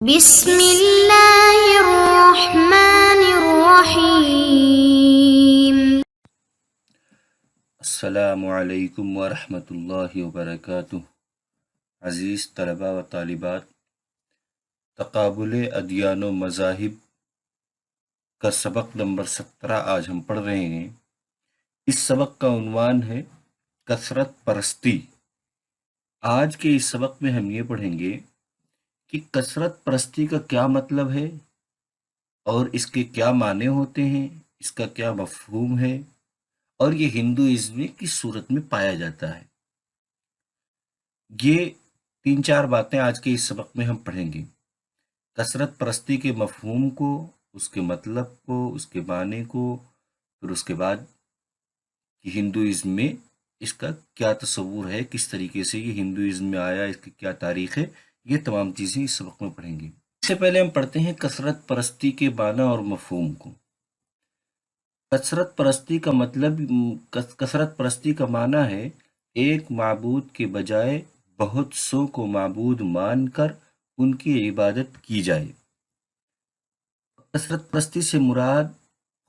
بسم اللہ الرحمن الرحیم۔ السلام علیکم ورحمۃ اللہ وبرکاتہ۔ عزیز طلباء و طالبات، تقابل ادیان و مذاہب کا سبق نمبر 17 آج ہم پڑھ رہے ہیں۔ اس سبق کا عنوان ہے کثرت پرستی۔ آج کے اس سبق میں ہم یہ پڑھیں گے کہ کثرت پرستی کا کیا مطلب ہے اور اس کے کیا معنی ہوتے ہیں، اس کا کیا مفہوم ہے، اور یہ ہندوازم میں کس صورت میں پایا جاتا ہے۔ یہ 3-4 باتیں آج کے اس سبق میں ہم پڑھیں گے۔ کثرت پرستی کے مفہوم کو، اس کے مطلب کو، اس کے معنی کو، پھر اس کے بعد کہ ہندوازم میں اس کا کیا تصور ہے، کس طریقے سے یہ ہندوازم میں آیا، اس کی کیا تاریخ ہے، یہ تمام چیزیں اس سبق میں پڑھیں گے۔ اس سے پہلے ہم پڑھتے ہیں کثرت پرستی کے معنی اور مفہوم کو۔ کثرت پرستی کا مطلب، کثرت پرستی کا معنی ہے ایک معبود کے بجائے بہت سو کو معبود مان کر ان کی عبادت کی جائے۔ کثرت پرستی سے مراد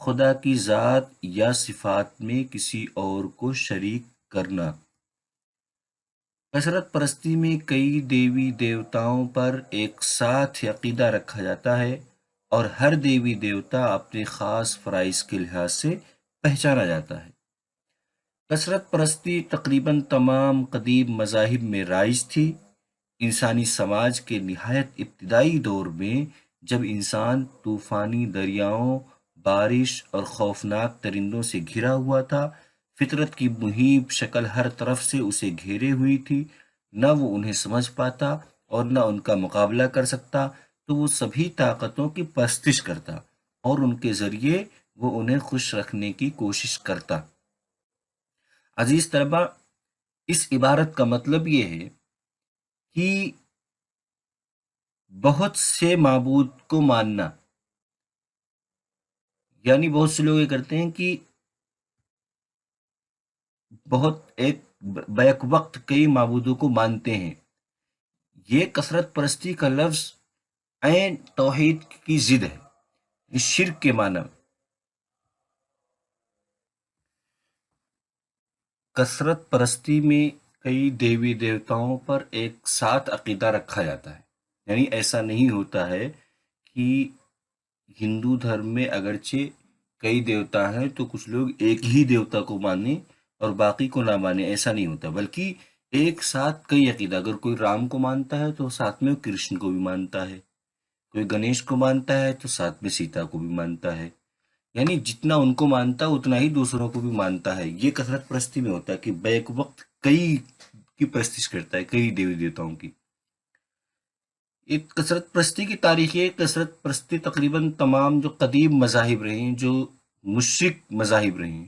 خدا کی ذات یا صفات میں کسی اور کو شریک کرنا۔ کثرت پرستی میں کئی دیوی دیوتاؤں پر ایک ساتھ عقیدہ رکھا جاتا ہے اور ہر دیوی دیوتا اپنے خاص فرائض کے لحاظ سے پہچانا جاتا ہے۔ کثرت پرستی تقریباً تمام قدیم مذاہب میں رائج تھی۔ انسانی سماج کے نہایت ابتدائی دور میں جب انسان طوفانی دریاؤں، بارش اور خوفناک درندوں سے گھرا ہوا تھا، فطرت کی مہیب شکل ہر طرف سے اسے گھیرے ہوئی تھی، نہ وہ انہیں سمجھ پاتا اور نہ ان کا مقابلہ کر سکتا، تو وہ سبھی طاقتوں کی پرستش کرتا اور ان کے ذریعے وہ انہیں خوش رکھنے کی کوشش کرتا۔ عزیز طلباء، اس عبارت کا مطلب یہ ہے کہ بہت سے معبود کو ماننا، یعنی بہت سے لوگ یہ کرتے ہیں کہ بیک وقت کئی معبودوں کو مانتے ہیں۔ یہ کثرت پرستی کا لفظ عین توحید کی ضد ہے، یہ شرک کے معنی۔ کثرت پرستی میں کئی دیوی دیوتاؤں پر ایک ساتھ عقیدہ رکھا جاتا ہے، یعنی ایسا نہیں ہوتا ہے کہ ہندو دھرم میں اگرچہ کئی دیوتا ہیں تو کچھ لوگ ایک ہی دیوتا کو مانیں اور باقی کو نہ مانیں، ایسا نہیں ہوتا، بلکہ ایک ساتھ کئی عقیدہ۔ اگر کوئی رام کو مانتا ہے تو ساتھ میں کرشن کو بھی مانتا ہے، کوئی گنیش کو مانتا ہے تو ساتھ میں سیتا کو بھی مانتا ہے، یعنی جتنا ان کو مانتا اتنا ہی دوسروں کو بھی مانتا ہے۔ یہ کثرت پرستی میں ہوتا ہے کہ بیک وقت کئی کی پرستش کرتا ہے، کئی دیوی دیوتاؤں کی۔ ایک کثرت پرستی کی تاریخ ہے۔ کثرت پرستی تقریباً تمام جو قدیم مذاہب رہے ہیں، جو مشرک مذاہب رہے ہیں،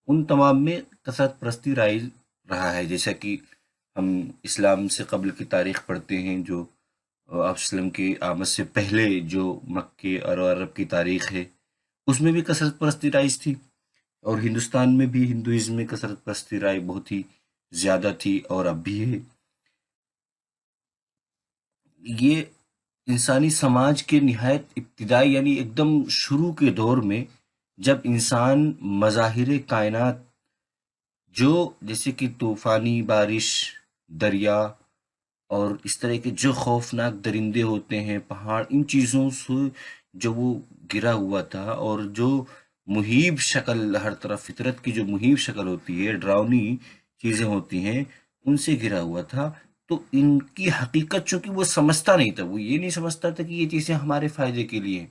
ان تمام میں کثرت پرستی رائج رہا ہے۔ جیسا کہ ہم اسلام سے قبل کی تاریخ پڑھتے ہیں، جو آپ وسلم کی آمد سے پہلے جو مکے اور عرب کی تاریخ ہے، اس میں بھی کثرت پرستی رائج تھی، اور ہندوستان میں بھی ہندوازم میں کثرت پرستی رائج بہت ہی زیادہ تھی اور اب بھی ہے۔ یہ انسانی سماج کے نہایت ابتدائی، یعنی ایک دم شروع کے دور میں جب انسان مظاہر کائنات، جو جیسے کہ طوفانی بارش، دریا اور اس طرح کے جو خوفناک درندے ہوتے ہیں، پہاڑ، ان چیزوں سے جو وہ گرا ہوا تھا، اور جو مہیب شکل ہر طرف، فطرت کی جو مہیب شکل ہوتی ہے، ڈراؤنی چیزیں ہوتی ہیں، ان سے گرا ہوا تھا، تو ان کی حقیقت چونکہ وہ سمجھتا نہیں تھا، وہ یہ نہیں سمجھتا تھا کہ یہ چیزیں ہمارے فائدے کے لیے ہیں،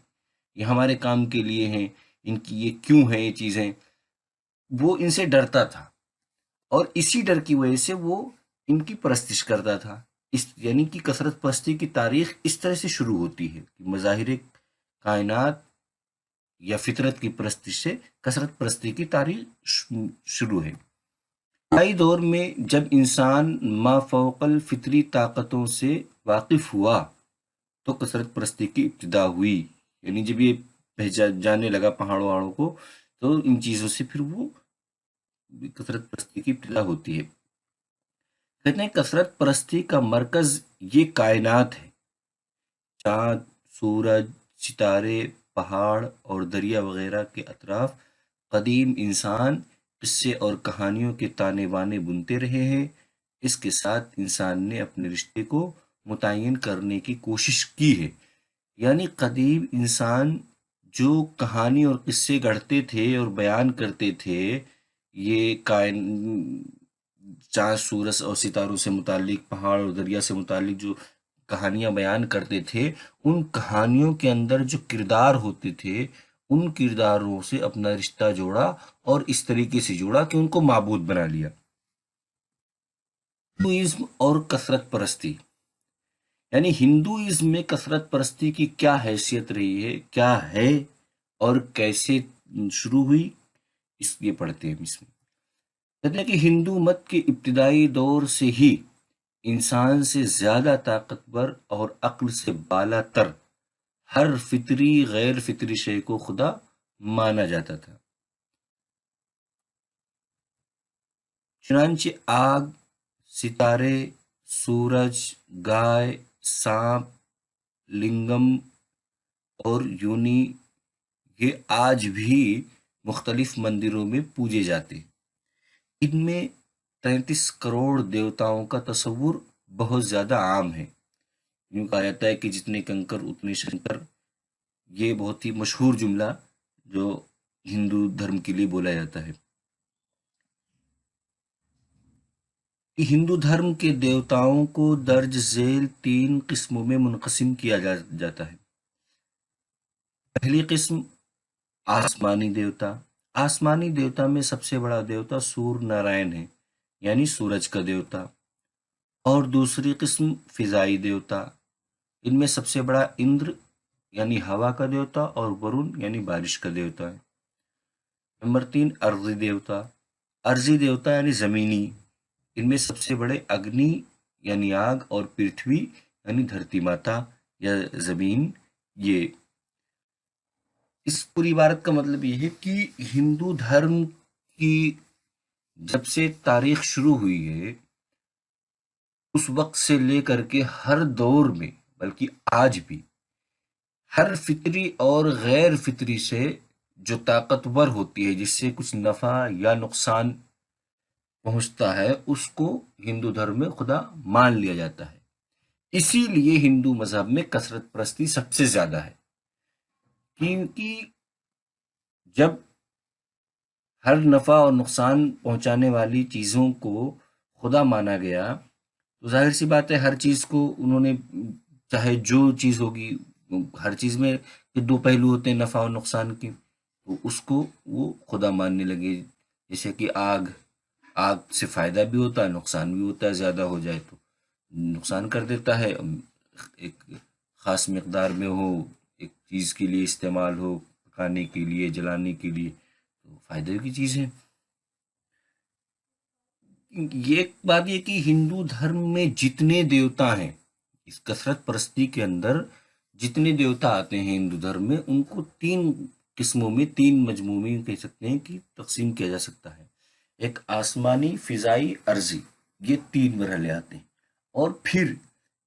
یہ ہمارے کام کے لیے ہیں، ان کی یہ کیوں ہیں یہ چیزیں، وہ ان سے ڈرتا تھا، اور اسی ڈر کی وجہ سے وہ ان کی پرستش کرتا تھا۔ یعنی کہ کثرت پرستی کی تاریخ اس طرح سے شروع ہوتی ہے کہ مظاہر کائنات یا فطرت کی پرستش سے کثرت پرستی کی تاریخ شروع ہے۔ ابتدائی دور میں جب انسان ما فوق الفطری طاقتوں سے واقف ہوا تو کثرت پرستی کی ابتدا ہوئی، یعنی جب یہ پہچاننے لگا پہاڑوں وہاڑوں کو، تو ان چیزوں سے پھر وہ کثرت پرستی کی ابتدا ہوتی ہے۔ کہتے ہیں کثرت پرستی کا مرکز یہ کائنات ہے، چاند، سورج، ستارے، پہاڑ اور دریا وغیرہ کے اطراف قدیم انسان قصے اور کہانیوں کے تانے بانے بنتے رہے ہیں۔ اس کے ساتھ انسان نے اپنے رشتے کو متعین کرنے کی کوشش کی ہے۔ یعنی قدیم انسان جو کہانی اور قصے گڑھتے تھے اور بیان کرتے تھے، یہ چاند، سورج اور ستاروں سے متعلق، پہاڑ اور دریا سے متعلق جو کہانیاں بیان کرتے تھے، ان کہانیوں کے اندر جو کردار ہوتے تھے، ان کرداروں سے اپنا رشتہ جوڑا اور اس طریقے سے جوڑا کہ ان کو معبود بنا لیا۔ ہندوازم اور کثرت پرستی، یعنی ہندوازم میں کثرت پرستی کی کیا حیثیت رہی ہے، کیا ہے اور کیسے شروع ہوئی، اس یہ پڑھتے ہیں اس میں۔ کہتے ہیں کہ ہندو مت کے ابتدائی دور سے ہی انسان سے زیادہ طاقتور اور عقل سے بالا تر ہر فطری غیر فطری شے کو خدا مانا جاتا تھا۔ چنانچہ آگ، ستارے، سورج، گائے، سانپ، لنگم اور یونی، یہ آج بھی مختلف مندروں میں پوجے جاتے ہیں۔ ان میں 33 کروڑ دیوتاؤں کا تصور بہت زیادہ عام ہے۔ یوں کہا جاتا ہے کہ جتنے کنکر اتنے شنکر، یہ بہت ہی مشہور جملہ جو ہندو دھرم کے لیے بولا جاتا ہے۔ ہندو دھرم کے دیوتاؤں کو درج ذیل 3 قسموں میں منقسم کیا جاتا ہے۔ پہلی قسم آسمانی دیوتا۔ آسمانی دیوتا میں سب سے بڑا دیوتا سور نارائن ہے، یعنی سورج کا دیوتا۔ اور دوسری قسم فضائی دیوتا، ان میں سب سے بڑا اندر یعنی ہوا کا دیوتا اور ورن یعنی بارش کا دیوتا ہے۔ نمبر 3 ارضی دیوتا۔ ارضی دیوتا یعنی زمینی، ان میں سب سے بڑے اگنی یعنی آگ اور پرتھوی یعنی دھرتی ماتا یا زمین۔ یہ اس پوری عبارت کا مطلب یہ ہے کہ ہندو دھرم کی جب سے تاریخ شروع ہوئی ہے، اس وقت سے لے کر کے ہر دور میں، بلکہ آج بھی، ہر فطری اور غیر فطری سے جو طاقتور ہوتی ہے، جس سے کچھ نفع یا نقصان پہنچتا ہے، اس کو ہندو دھرم میں خدا مان لیا جاتا ہے۔ اسی لیے ہندو مذہب میں کثرت پرستی سب سے زیادہ ہے، کیونکہ جب ہر نفع اور نقصان پہنچانے والی چیزوں کو خدا مانا گیا، تو ظاہر سی بات ہے ہر چیز کو انہوں نے، چاہے جو چیز ہوگی، ہر چیز میں دو پہلو ہوتے ہیں نفع اور نقصان کی، تو اس کو وہ خدا ماننے لگے۔ جیسے کہ آگ سے فائدہ بھی ہوتا ہے، نقصان بھی ہوتا ہے، زیادہ ہو جائے تو نقصان کر دیتا ہے، ایک خاص مقدار میں ہو، ایک چیز کے لیے استعمال ہو، پکانے کے لیے، جلانے کے لیے، تو فائدے کی چیز ہے۔ یہ ایک بات یہ کہ ہندو دھرم میں جتنے دیوتا ہیں، اس کثرت پرستی کے اندر جتنے دیوتا آتے ہیں ہندو دھرم میں، ان کو 3 قسموں میں، 3 مجموعوں میں کہہ سکتے ہیں کہ تقسیم کیا جا سکتا ہے۔ ایک آسمانی، فضائی، ارضی، یہ 3 مرحلے آتے ہیں۔ اور پھر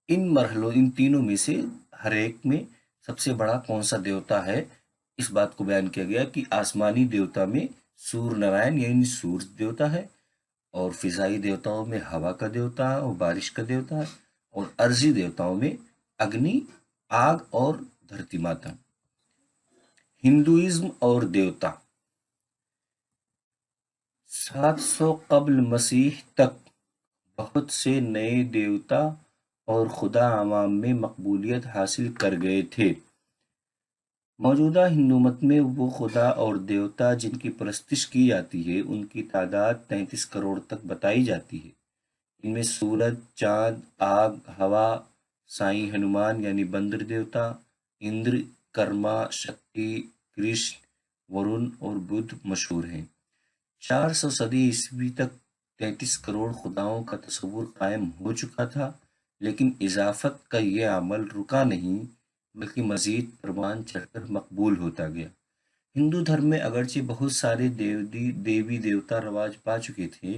ان تینوں میں سے ہر ایک میں سب سے بڑا کون سا دیوتا ہے، اس بات کو بیان کیا گیا کہ آسمانی دیوتا میں سور نارائن یعنی سورج دیوتا ہے، اور فضائی دیوتاؤں میں ہوا کا دیوتا اور بارش کا دیوتا ہے، اور ارضی دیوتاؤں میں اگنی، آگ اور دھرتی ماتا۔ ہندوازم اور دیوتا، 700 قبل مسیح تک بہت سے نئے دیوتا اور خدا عوام میں مقبولیت حاصل کر گئے تھے۔ موجودہ ہندو مت میں وہ خدا اور دیوتا جن کی پرستش کی جاتی ہے، ان کی تعداد 33 کروڑ تک بتائی جاتی ہے۔ ان میں سورج، چاند، آگ، ہوا، سائیں ہنومان یعنی بندر دیوتا، اندر، کرما، شکتی، کرشن، ورن اور بدھ مشہور ہیں۔ 400 صدی عیسوی تک 33 کروڑ خداؤں کا تصور قائم ہو چکا تھا، لیکن اضافت کا یہ عمل رکا نہیں، بلکہ مزید پروان چڑھ کر مقبول ہوتا گیا۔ ہندو دھرم میں اگرچہ بہت سارے دیوی دیوتا رواج پا چکے تھے،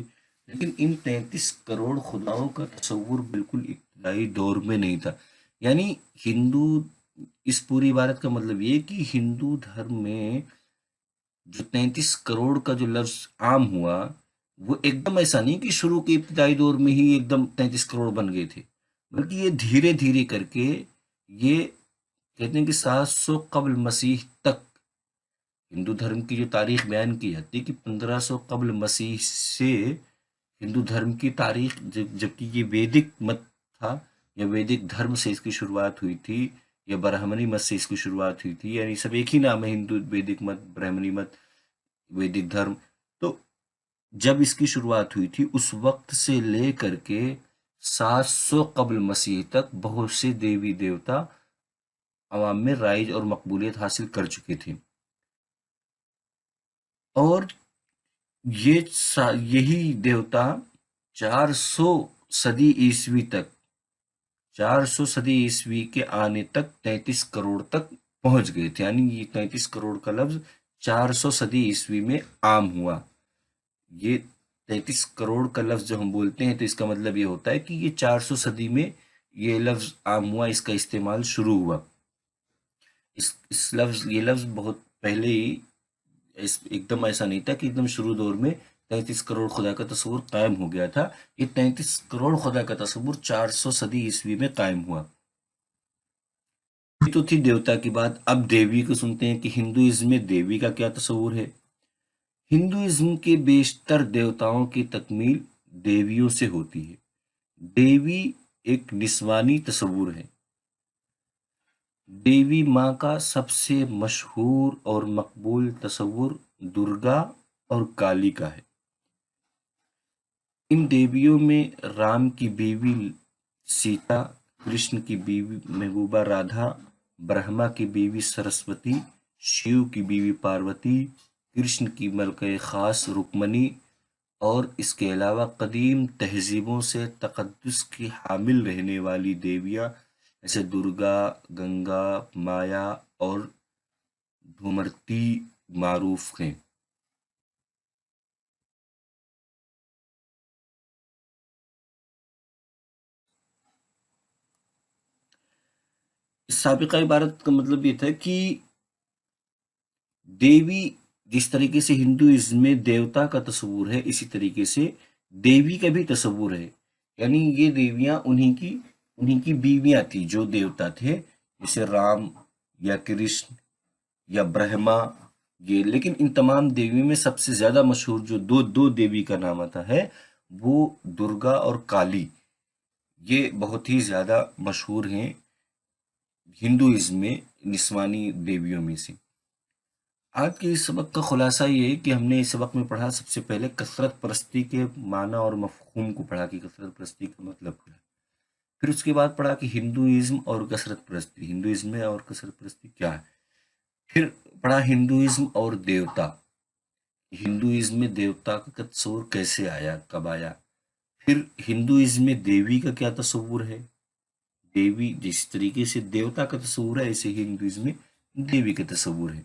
لیکن ان 33 کروڑ خداؤں کا تصور بالکل ابتدائی دور میں نہیں تھا۔ یعنی ہندو اس پوری عبارت کا مطلب یہ کہ ہندو دھرم میں جو 33 کروڑ کا جو لفظ عام ہوا، وہ ایک دم ایسا نہیں کہ شروع کے ابتدائی دور میں ہی ایک دم 33 کروڑ بن گئے تھے، بلکہ یہ دھیرے دھیرے کر کے، یہ کہتے ہیں کہ 700 قبل مسیح تک ہندو دھرم کی جو تاریخ بیان کی جاتی ہے کہ 1500 قبل مسیح سے ہندو دھرم کی تاریخ، جبکہ یہ ویدک مت تھا یا ویدک دھرم سے اس کی شروعات ہوئی تھی یا برہمنی مت سے اس کی شروعات ہوئی تھی، یعنی سب ایک ہی نام ہے، ہندو ویدک مت، برہمنی مت، ویدک دھرم۔ تو جب اس کی شروعات ہوئی تھی اس وقت سے لے کر کے 700 قبل مسیح تک بہت سے دیوی دیوتا عوام میں رائج اور مقبولیت حاصل کر چکے تھے، اور یہی دیوتا 400 صدی عیسوی تک، 400 صدی عیسوی کے آنے تک 33 کروڑ تک پہنچ گئے تھے، یعنی یہ 33 کروڑ کا لفظ 400 صدی عیسوی میں عام ہوا۔ یہ 33 کروڑ کا لفظ جو ہم بولتے ہیں تو اس کا مطلب یہ ہوتا ہے کہ یہ 400 صدی میں یہ لفظ عام ہوا، اس کا استعمال شروع ہوا۔ یہ لفظ بہت پہلے ہی، ایک دم ایسا نہیں تھا کہ ایک دم شروع دور میں 33 کروڑ خدا کا تصور قائم ہو گیا تھا، یہ 33 کروڑ خدا کا تصور 400 صدی عیسوی میں قائم ہوا۔ یہ تو تھی دیوتا کی بات، اب دیوی کو سنتے ہیں کہ ہندوازم میں دیوی کا کیا تصور ہے۔ ہندوازم کے بیشتر دیوتاؤں کی تکمیل دیویوں سے ہوتی ہے۔ دیوی ایک نسوانی تصور ہے۔ دیوی ماں کا سب سے مشہور اور مقبول تصور درگا اور کالی کا ہے۔ ان دیویوں میں رام کی بیوی سیتا، کرشن کی بیوی محبوبہ رادھا، برہما کی بیوی سرسوتی، شیو کی بیوی پاروتی، کرشن کی ملکہ خاص رکمنی، اور اس کے علاوہ قدیم تہذیبوں سے تقدس کی حامل رہنے والی دیویاں جیسے درگا، گنگا، مایا اور دھومرتی معروف ہیں۔ اس سابقہ عبارت کا مطلب یہ تھا کہ دیوی جس طریقے سے ہندوازم میں دیوتا کا تصور ہے، اسی طریقے سے دیوی کا بھی تصور ہے، یعنی یہ دیویاں انہی کی بیویاں تھیں جو دیوتا تھے، جیسے رام یا کرشن یا برہما۔ یہ لیکن ان تمام دیویوں میں سب سے زیادہ مشہور جو دو دیوی کا نام آتا ہے وہ درگا اور کالی، یہ بہت ہی زیادہ مشہور ہیں ہندوازم میں نسوانی دیویوں میں سے۔ آج کے اس سبق کا خلاصہ یہ ہے کہ ہم نے اس سبق میں پڑھا، سب سے پہلے کثرت پرستی کے معنی اور مفہوم کو پڑھا کہ کثرت پرستی کا مطلب کیا ہے، پھر اس کے بعد پڑھا کہ ہندوازم اور کثرت پرستی، ہندوازم میں اور کثرت پرستی کیا ہے، پھر پڑھا ہندوازم اور دیوتا، ہندوازم میں دیوتا کا تصور کیسے آیا، کب آیا، پھر ہندوازم میں دیوی کا کیا تصور ہے، دیوی جس طریقے سے دیوتا کا تصور ہے ایسے ہی ہندوازم میں دیوی کا تصور ہے۔